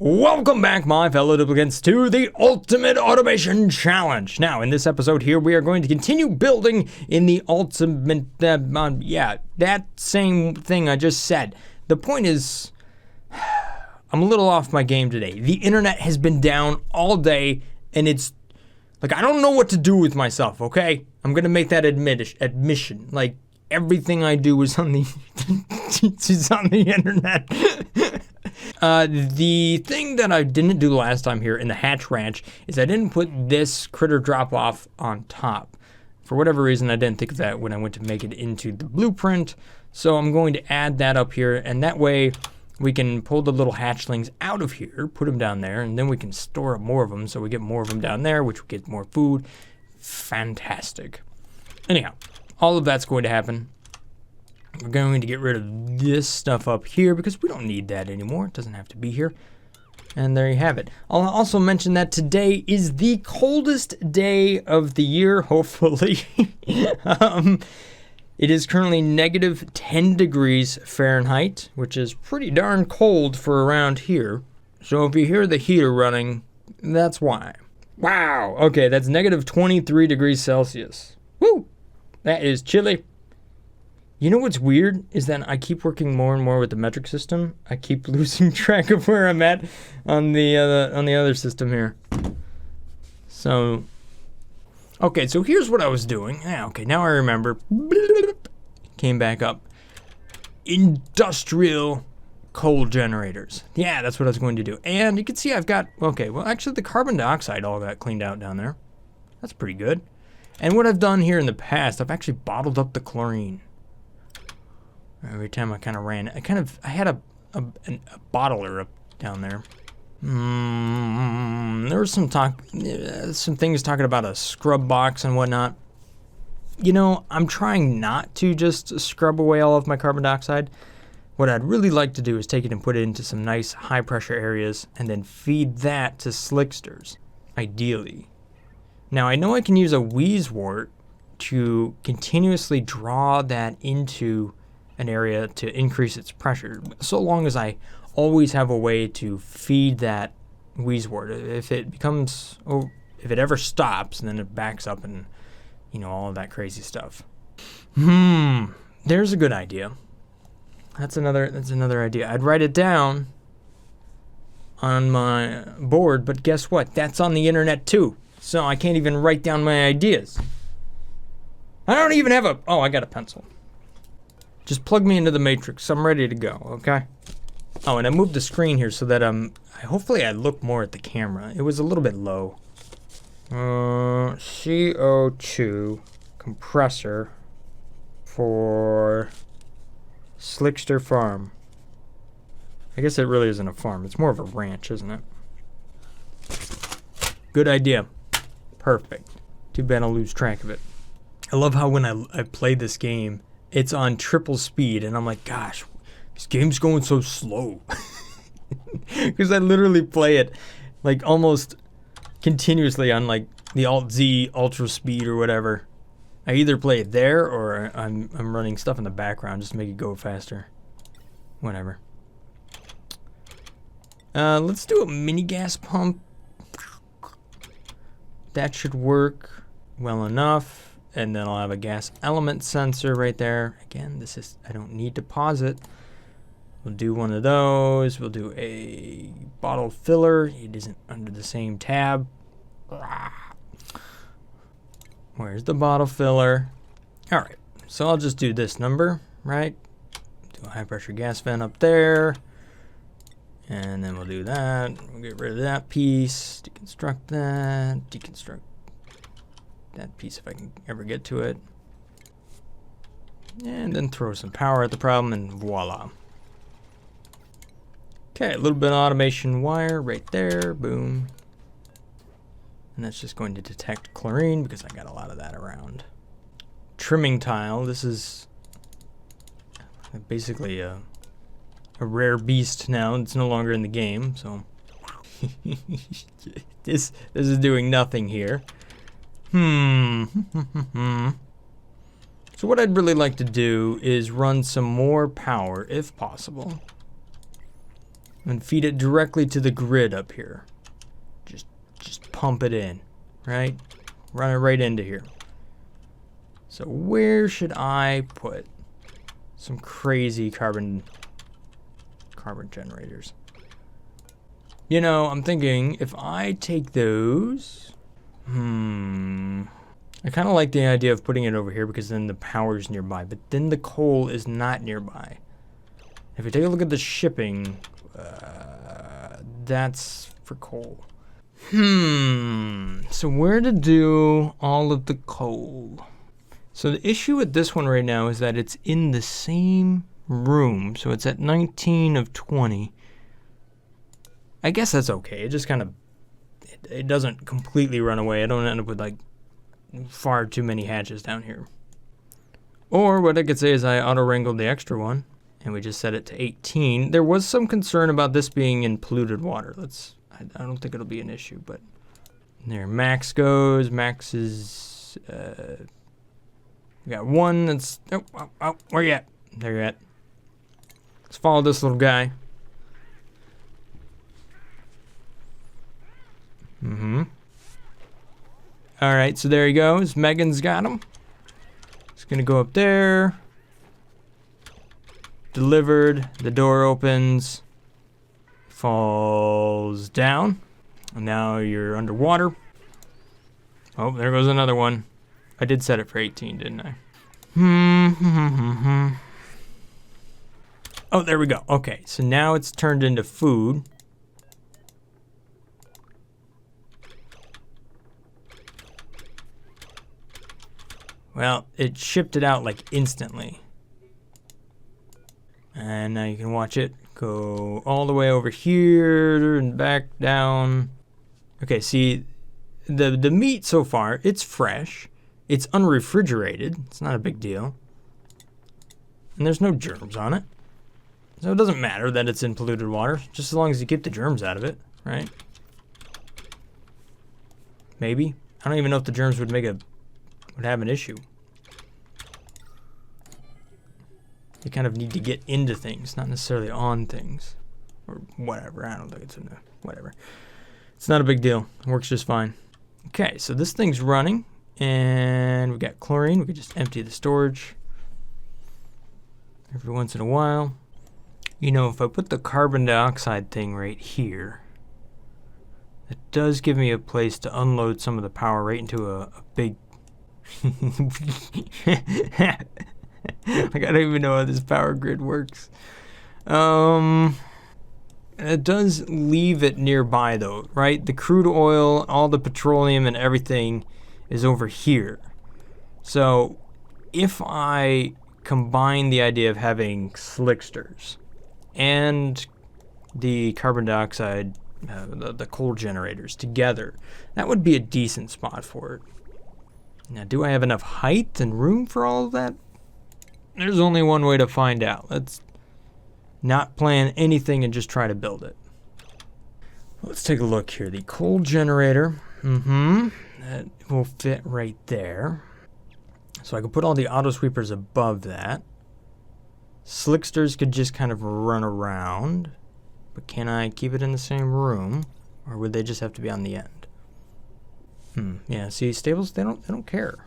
Welcome back, my fellow duplicants, to the Ultimate Automation Challenge. Now, in this episode here, we are going to continue building in the ultimate, that same thing I just said. The point is, I'm a little off my game today. The internet has been down all day, and it's, like, I don't know what to do with myself, okay? I'm gonna make that admission. Like, everything I do is on the, is on the internet. The thing that I didn't do last time here in the Hatch Ranch is I didn't put this critter drop off on top. For whatever reason, I didn't think of that when I went to make it into the blueprint. So I'm going to add that up here, and that way we can pull the little hatchlings out of here, put them down there, and then we can store up more of them so we get more of them down there, which will get more food. Fantastic. Anyhow, all of that's going to happen. We're going to get rid of this stuff up here because we don't need that anymore. It doesn't have to be here. And there you have it. I'll also mention that today is the coldest day of the year, hopefully. It is currently negative 10 degrees Fahrenheit, which is pretty darn cold for around here. So if you hear the heater running, that's why. Wow. Okay, that's negative 23 degrees Celsius. Woo! That is chilly. You know what's weird is that I keep working more and more with the metric system. I keep losing track of where I'm at on the other system here. So, okay, so here's what I was doing. Yeah, okay, now I remember. Came back up. Industrial coal generators. Yeah, that's what I was going to do. And you can see I've got, okay, well actually the carbon dioxide all got cleaned out down there. That's pretty good. And what I've done here in the past, I've actually bottled up the chlorine. Every time I kind of ran, I had a bottler up down there. There was some things talking about a scrub box and whatnot. You know, I'm trying not to just scrub away all of my carbon dioxide. What I'd really like to do is take it and put it into some nice high pressure areas and then feed that to Slicksters, ideally. Now I know I can use a Wheezewort to continuously draw that into an area to increase its pressure, so long as I always have a way to feed that Wheezewort. If it becomes, if it ever stops, and then it backs up and, you know, all of that crazy stuff. There's a good idea. That's another idea. I'd write it down on my board, but guess what? That's on the internet too. So I can't even write down my ideas. I don't even have I got a pencil. Just plug me into the matrix. I'm ready to go, okay? Oh, and I moved the screen here so that hopefully I look more at the camera. It was a little bit low. CO2 compressor for Slickster farm. I guess it really isn't a farm. It's more of a ranch, isn't it? Good idea. Perfect. Too bad I'll lose track of it. I love how when I play this game, it's on triple speed, and I'm like, gosh, this game's going so slow. Because I literally play it like almost continuously on like the Alt-Z ultra speed or whatever. I either play it there or I'm running stuff in the background just to make it go faster. Whatever. Let's do a mini gas pump. That should work well enough. And then I'll have a gas element sensor right there. Again, I don't need to pause it. We'll do one of those. We'll do a bottle filler. It isn't under the same tab. Where's the bottle filler? All right, so I'll just do this number, right? Do a high pressure gas vent up there. And then we'll do that. We'll get rid of that piece. Deconstruct that. Deconstruct that piece if I can ever get to it. And then throw some power at the problem and voila. Okay, a little bit of automation wire right there, boom. And that's just going to detect chlorine because I got a lot of that around. Trimming tile, this is basically a rare beast now. It's no longer in the game, so this is doing nothing here. So what I'd really like to do is run some more power, if possible. and feed it directly to the grid up here. Just pump it in, right? Run it right into here. So where should I put some crazy carbon generators? You know, I'm thinking if I take those, I kind of like the idea of putting it over here because then the power's nearby, but then the coal is not nearby. If we take a look at the shipping, that's for coal. So where to do all of the coal? So the issue with this one right now is that it's in the same room. So it's at 19 of 20. I guess that's okay. It just kind of, it doesn't completely run away. I don't end up with like far too many hatches down here. Or what I could say is I auto-wrangled the extra one and we just set it to 18. There was some concern about this being in polluted water. I don't think it'll be an issue, but there max goes. Max is, we got one that's, where you at? There you're at. Let's follow this little guy. All right, so there he goes. Megan's got him. It's gonna go up there. Delivered. The door opens. Falls down. And now you're underwater. Oh, there goes another one. I did set it for 18, didn't I? Oh, there we go. Okay, so now it's turned into food. Well, it shipped it out like instantly. And now you can watch it go all the way over here and back down. Okay, see, the meat so far, it's fresh. It's unrefrigerated. It's not a big deal. And there's no germs on it. So it doesn't matter that it's in polluted water, just as long as you keep the germs out of it, right? Maybe. I don't even know if the germs would have an issue. They kind of need to get into things, not necessarily on things. Or whatever. I don't think it's whatever. It's not a big deal. It works just fine. Okay, so this thing's running. And we got chlorine. We could just empty the storage every once in a while. You know, if I put the carbon dioxide thing right here, it does give me a place to unload some of the power right into a big... Like, I don't even know how this power grid works. It does leave it nearby, though, right? The crude oil, all the petroleum and everything is over here. So if I combine the idea of having Slicksters and the carbon dioxide, the coal generators together, that would be a decent spot for it. Now, do I have enough height and room for all of that? There's only one way to find out. Let's not plan anything and just try to build it. Let's take a look here. The coal generator, that will fit right there. So I could put all the auto sweepers above that. Slicksters could just kind of run around, but can I keep it in the same room, or would they just have to be on the end? Yeah. See, stables, they don't care.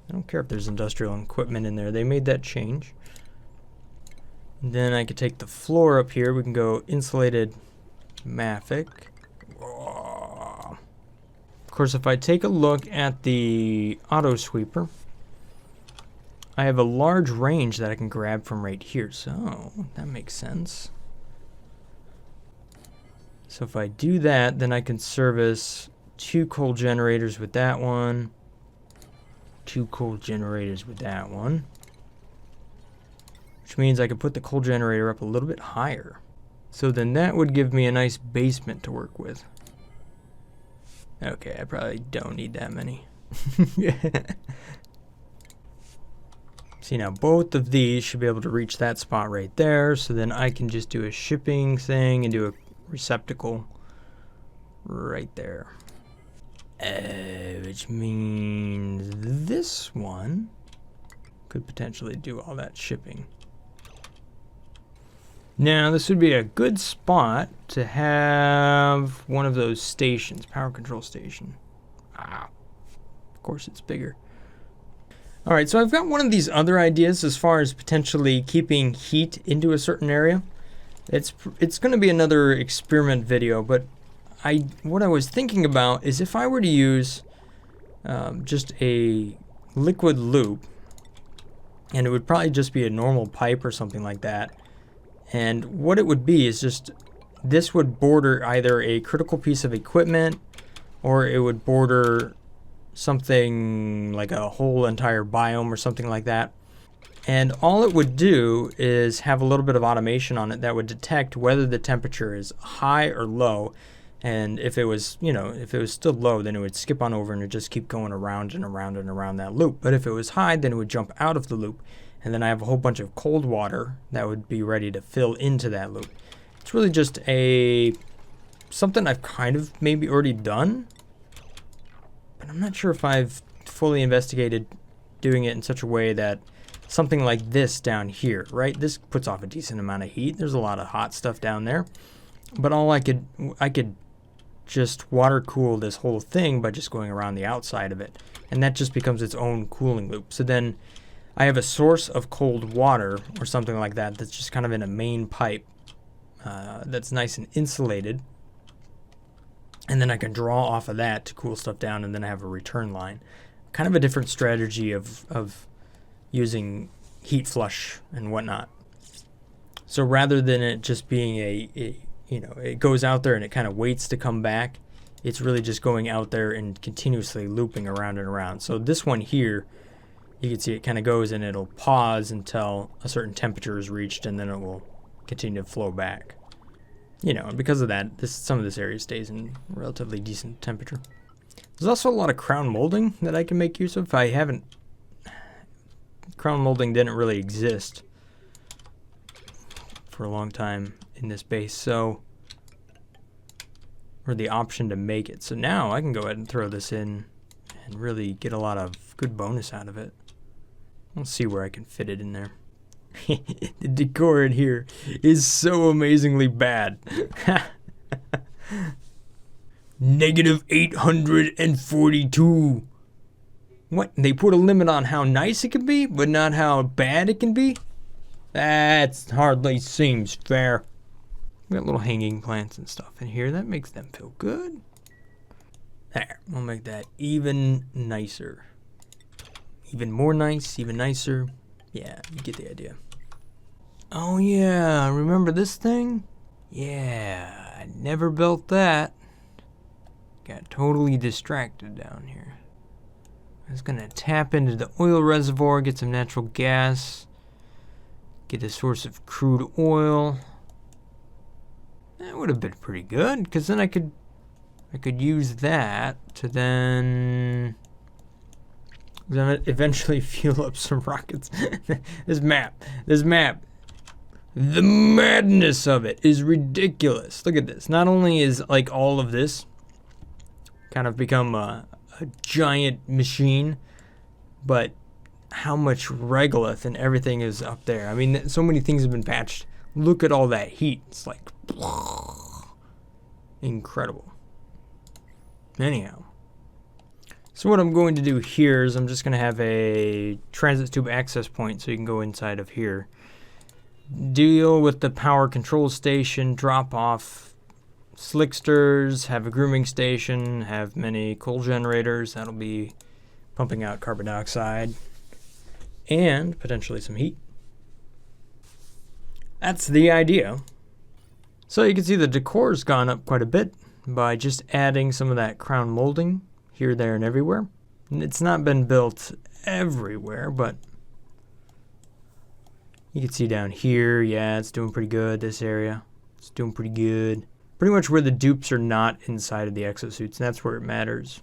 They don't care if there's industrial equipment in there. They made that change. And then I could take the floor up here. We can go insulated Mafic. Of course, if I take a look at the auto sweeper, I have a large range that I can grab from right here. So that makes sense. So if I do that, then I can service 2 coal generators with that one. 2 coal generators with that one. Which means I could put the coal generator up a little bit higher. So then that would give me a nice basement to work with. Okay, I probably don't need that many. See, now both of these should be able to reach that spot right there. So then I can just do a shipping thing and do a receptacle right there. Which means this one could potentially do all that shipping. Now, this would be a good spot to have one of those stations, power control station. Ah, of course it's bigger. All right, so I've got one of these other ideas as far as potentially keeping heat into a certain area. It's going to be another experiment video, but what I was thinking about is if I were to use just a liquid loop, and it would probably just be a normal pipe or something like that. And what it would be is just, this would border either a critical piece of equipment, or it would border something like a whole entire biome or something like that. And all it would do is have a little bit of automation on it that would detect whether the temperature is high or low. And if it was, if it was still low, then it would skip on over and it would just keep going around and around and around that loop. But if it was high, then it would jump out of the loop. And then I have a whole bunch of cold water that would be ready to fill into that loop. It's really just something I've kind of maybe already done, but I'm not sure if I've fully investigated doing it in such a way that something like this down here, right? This puts off a decent amount of heat. There's a lot of hot stuff down there, but I could just water cool this whole thing by just going around the outside of it, and that just becomes its own cooling loop. So then I have a source of cold water or something like that that's just kind of in a main pipe that's nice and insulated, and then I can draw off of that to cool stuff down, and then I have a return line. Kind of a different strategy of using heat flush and whatnot. So rather than it just being it goes out there and it kind of waits to come back, it's really just going out there and continuously looping around and around. So this one here, you can see it kind of goes and it'll pause until a certain temperature is reached, and then it will continue to flow back. And because of that, some of this area stays in relatively decent temperature. There's also a lot of crown molding that I can make use of. Crown molding didn't really exist for a long time in this base, or the option to make it. So now I can go ahead and throw this in and really get a lot of good bonus out of it. Let's see where I can fit it in there. The decor in here is so amazingly bad. Negative 842. What? They put a limit on how nice it can be, but not how bad it can be? That hardly seems fair. We got little hanging plants and stuff in here. That makes them feel good. There, we'll make that even nicer. Even more nice, even nicer. Yeah, you get the idea. Oh yeah, remember this thing? Yeah, I never built that. Got totally distracted down here. I was gonna tap into the oil reservoir, get some natural gas, get a source of crude oil. That would have been pretty good, because then I could use that to then eventually fuel up some rockets. This map, the madness of it is ridiculous. Look at this. Not only is like all of this kind of become a giant machine, but how much regolith and everything is up there. I mean, so many things have been patched. Look at all that heat. It's like incredible. Anyhow, so what I'm going to do here is I'm just going to have a transit tube access point so you can go inside of here. Deal with the power control station, drop off Slicksters, have a grooming station, have many coal generators. That'll be pumping out carbon dioxide and potentially some heat. That's the idea. So you can see the decor's gone up quite a bit by just adding some of that crown molding here, there, and everywhere. And it's not been built everywhere, but you can see down here, yeah, it's doing pretty good. This area, it's doing pretty good. Pretty much where the dupes are not inside of the exosuits, and that's where it matters.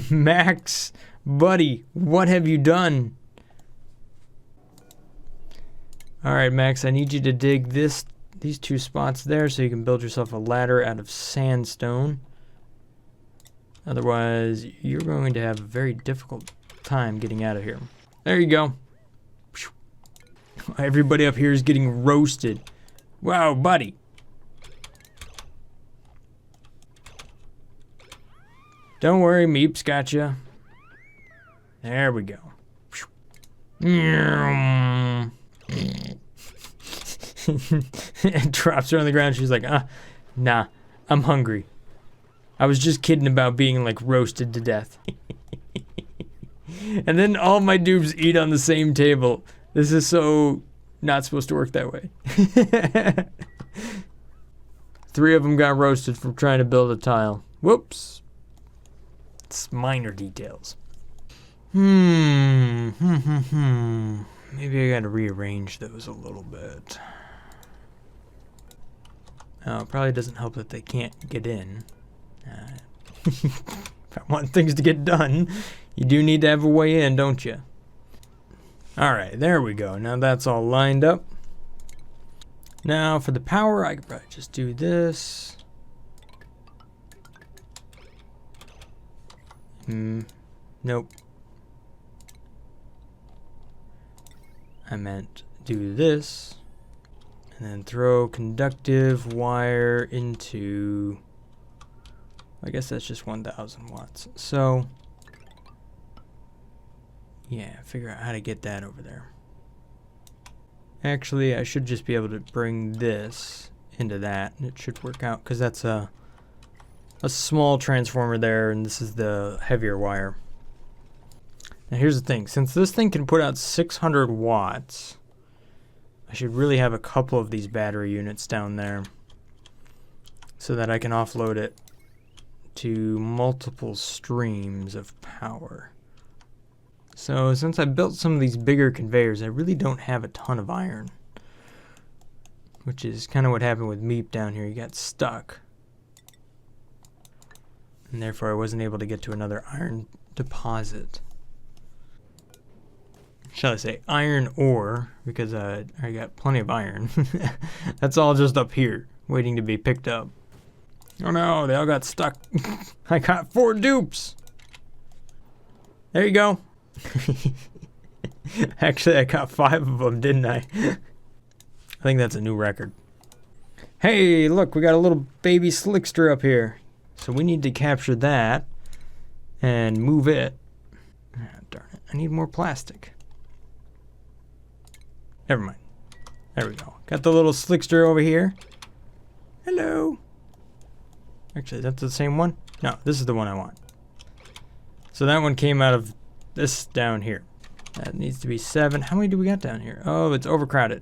Max, buddy, what have you done? All right, Max, I need you to dig these two spots there so you can build yourself a ladder out of sandstone. Otherwise, you're going to have a very difficult time getting out of here. There you go. Everybody up here is getting roasted. Wow, buddy. Don't worry, Meep's got you. There we go. It drops her on the ground. She's like, nah, I'm hungry. I was just kidding about being like roasted to death. And then all my dupes eat on the same table. This is so not supposed to work that way. 3 of them got roasted from trying to build a tile. Whoops. It's minor details. Maybe I gotta rearrange those a little bit. Oh, it probably doesn't help that they can't get in. If I want things to get done, you do need to have a way in, don't you? Alright, there we go. Now that's all lined up. Now for the power, I could probably just do this. Nope. I meant do this. And then throw conductive wire into... I guess that's just 1,000 watts. So, yeah, figure out how to get that over there. Actually, I should just be able to bring this into that, and it should work out, because that's a small transformer there, and this is the heavier wire. Now here's the thing, since this thing can put out 600 watts, I should really have a couple of these battery units down there so that I can offload it to multiple streams of power. So since I built some of these bigger conveyors, I really don't have a ton of iron, which is kind of what happened with Meep down here. He got stuck, and therefore I wasn't able to get to another iron deposit. Shall I say iron ore, because I got plenty of iron. That's all just up here, waiting to be picked up. Oh no, they all got stuck. I got 4 dupes. There you go. Actually, I got 5 of them, didn't I? I think that's a new record. Hey, look, we got a little baby Slickster up here. So we need to capture that and move it. Darn it, I need more plastic. Never mind. There we go. Got the little Slickster over here. Hello. Actually, that's the same one? No, this is the one I want. So that one came out of this down here. That needs to be 7. How many do we got down here? Oh, it's overcrowded.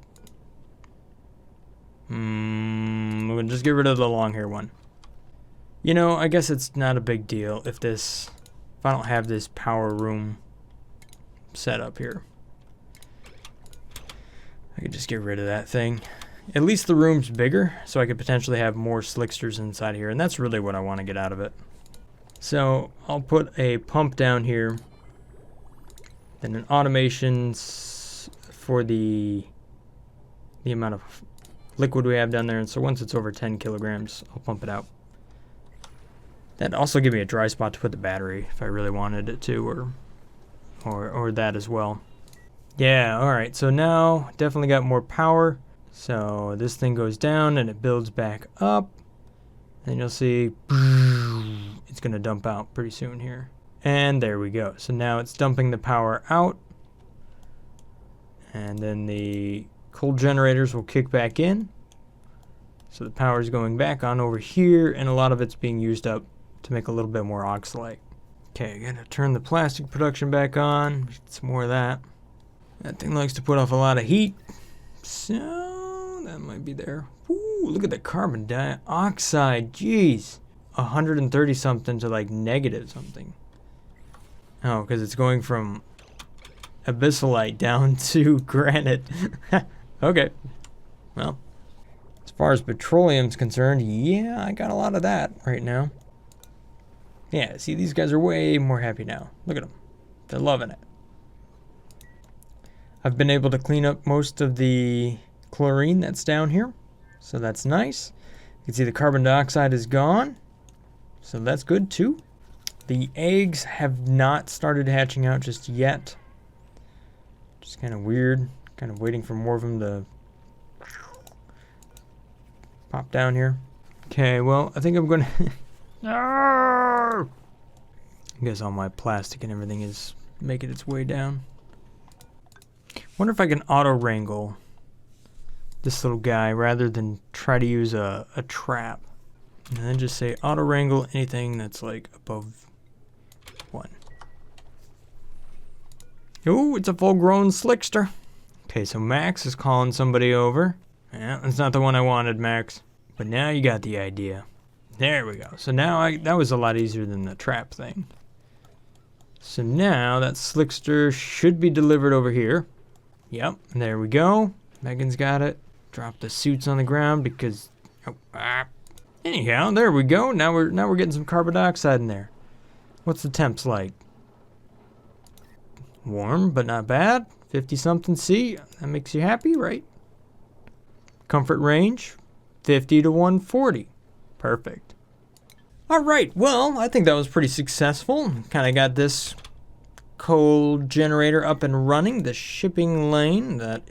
We'll just get rid of the long hair one. You know, I guess it's not a big deal if I don't have this power room set up here. I could just get rid of that thing. At least the room's bigger, so I could potentially have more Slicksters inside here, and that's really what I want to get out of it. So I'll put a pump down here, then an automation for the amount of liquid we have down there, and so once it's over 10 kilograms, I'll pump it out. That'd also give me a dry spot to put the battery if I really wanted it to, or that as well. Yeah, alright, so now definitely got more power. So this thing goes down and it builds back up. And you'll see it's going to dump out pretty soon here. And there we go. So now it's dumping the power out. And then the cold generators will kick back in. So the power is going back on over here, and a lot of it's being used up to make a little bit more oxalate. Okay, gonna turn the plastic production back on. Get some more of that. That thing likes to put off a lot of heat, so that might be there. Ooh, look at the carbon dioxide. Jeez, 130 something to like negative something. Oh, because it's going from abyssalite down to granite. Okay, well, as far as petroleum's concerned, yeah, I got a lot of that right now. Yeah, see, these guys are way more happy now. Look at them. They're loving it. I've been able to clean up most of the chlorine that's down here, so that's nice. You can see the carbon dioxide is gone, so that's good too. The eggs have not started hatching out just yet. Just kind of weird, kind of waiting for more of them to Pop down here. Okay, well, I think I'm gonna... I guess all my plastic and everything is making its way down. Wonder if I can auto-wrangle this little guy rather than try to use a trap. And then just say auto-wrangle anything that's like above 1. Ooh, it's a full-grown Slickster. Okay, so Max is calling somebody over. Yeah, that's not the one I wanted, Max. But now you got the idea. There we go. So now that was a lot easier than the trap thing. So now that Slickster should be delivered over here. Yep, there we go. Megan's got it. Drop the suits on the ground because... Anyhow, there we go. Now we're getting some carbon dioxide in there. What's the temps like? Warm, but not bad. 50-something C. That makes you happy, right? Comfort range, 50 to 140. Perfect. All right, well, I think that was pretty successful. Kind of got this cold generator up and running. The shipping lane that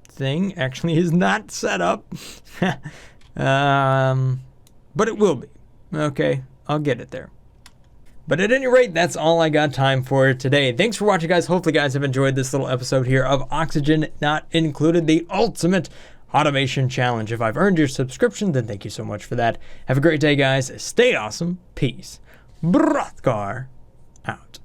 thing actually is not set up. But it will be. Okay, I'll get it there. But at any rate, that's all I got time for today. Thanks for watching, guys. Hopefully, guys have enjoyed this little episode here of Oxygen Not Included, the ultimate automation challenge. If I've earned your subscription, then thank you so much for that. Have a great day, guys. Stay awesome. Peace. Brothgar out.